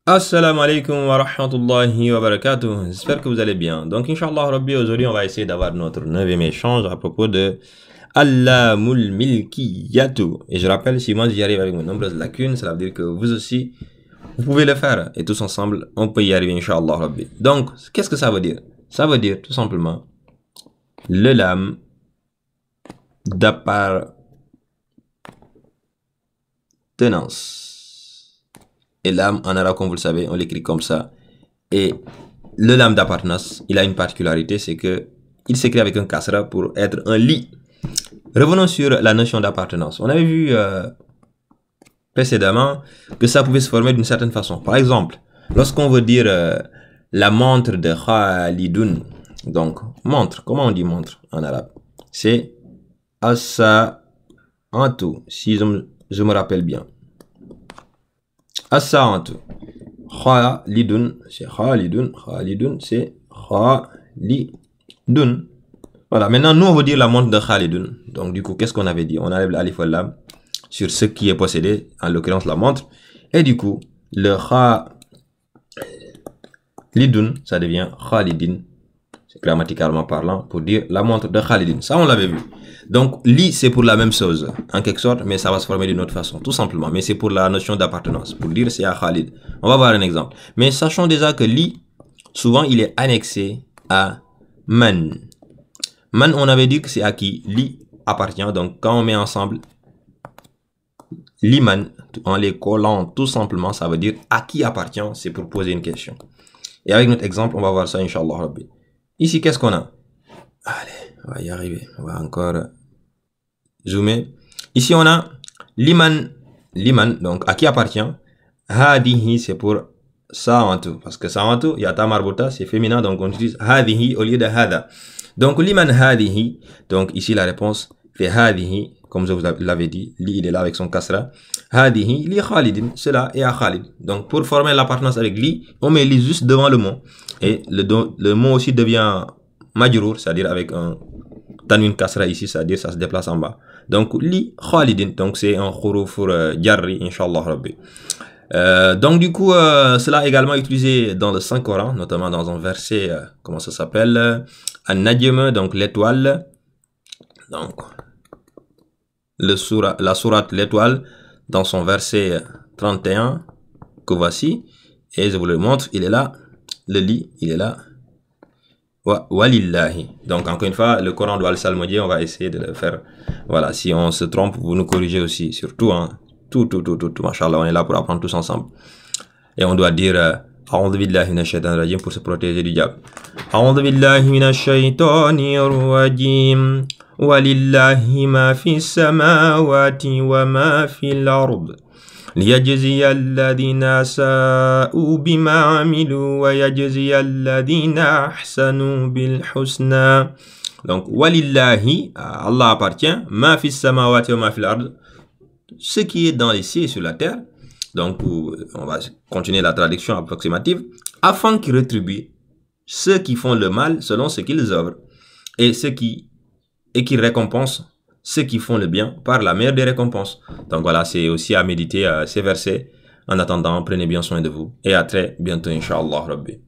Assalamu alaikum wa rahmatullahi wa barakatuh. J'espère que vous allez bien. Donc, Inch'Allah Rabbi, aujourd'hui, on va essayer d'avoir notre 9e échange à propos de Allamul Milkiyatu. Et je rappelle, si moi j'y arrive avec mes nombreuses lacunes, cela veut dire que vous aussi, vous pouvez le faire. Et tous ensemble, on peut y arriver, Inch'Allah Rabbi. Donc, qu'est-ce que ça veut dire? Ça veut dire, tout simplement, le lam d'appartenance. Et l'âme, en arabe, comme vous le savez, on l'écrit comme ça. Et le lam d'appartenance, il a une particularité, c'est que il s'écrit avec un kasra pour être un li. Revenons sur la notion d'appartenance. On avait vu précédemment que ça pouvait se former d'une certaine façon. Par exemple, lorsqu'on veut dire la montre de Khalidun, donc montre, comment on dit montre en arabe? C'est assa antu, si je me rappelle bien. As-sa'antu. Khalidun, c'est Khalidun. Khalidun, c'est Khalidun. Voilà, maintenant, nous, on veut dire la montre de Khalidun. Donc, du coup, qu'est-ce qu'on avait dit? On enlève l'alif wal lam sur ce qui est possédé, en l'occurrence la montre. Et du coup, le Khalidun, ça devient Khalidin. C'est grammaticalement parlant pour dire la montre de Khalidin. Ça, on l'avait vu. Donc, li, c'est pour la même chose, en quelque sorte, mais ça va se former d'une autre façon, tout simplement. Mais c'est pour la notion d'appartenance, pour dire c'est à Khalid. On va voir un exemple. Mais sachons déjà que li, souvent, il est annexé à man. Man, on avait dit que c'est à qui li appartient. Donc, quand on met ensemble li man, en les collant tout simplement, ça veut dire à qui appartient, c'est pour poser une question. Et avec notre exemple, on va voir ça, Inch'Allah Rabbi. Ici, qu'est-ce qu'on a? Allez, on va y arriver. On va encore zoomer. Ici, on a liman. Liman, donc à qui appartient? Hadihi, c'est pour sa'antu. Parce que sa'antu, il y a ta marbuta, c'est féminin, donc on utilise hadihi au lieu de hada. Donc, liman hadihi. Donc, ici, la réponse fait hadihi, comme je vous l'avais dit. Li, il est là avec son kasra. Hadihi, li Khalidin. Cela est à Khalid. Donc, pour former l'appartenance avec li, on met li juste devant le mot. Et le mot aussi devient majrour, c'est-à-dire avec un tanwin kasra ici, c'est-à-dire ça se déplace en bas. Donc, li Khalidin, donc c'est un khurufur jarri, Inch'Allah Rabbi. Donc, du coup, cela est également utilisé dans le Saint-Coran, notamment dans un verset, comment ça s'appelle? An-Najm, donc l'étoile. Donc, la sourate l'étoile, dans son verset 31, que voici. Et je vous le montre, il est là. Le li, il est là. Walillahi. Donc, encore une fois, le Coran doit le salmodier. On va essayer de le faire. Voilà, si on se trompe, vous nous corrigez aussi. Surtout, hein. Tout. Machallah, on est là pour apprendre tous ensemble. Et on doit dire A'udhu billahi minash shaitanir rajim pour se protéger du diable. A'udhu billahi minash shaitanir rajim. Walillahi ma fi samawati wa ma fi l'ard. ليجزي الذين أساءوا بما عملوا ويجزي الذين أحسنوا بالحسنى. Donc, walillahi, Allah appartient, ma fi samawati wa ma fi l'ard, ce qui est dans les cieux et sur la terre. Donc, on va continuer la traduction approximative, afin qu'il rétribue ceux qui font le mal selon ce qu'ils œuvrent et qu'il récompense ceux qui font le bien par la meilleure des récompenses. Donc voilà, c'est aussi à méditer ces versets. En attendant, prenez bien soin de vous et à très bientôt, Inch'Allah Rabbi.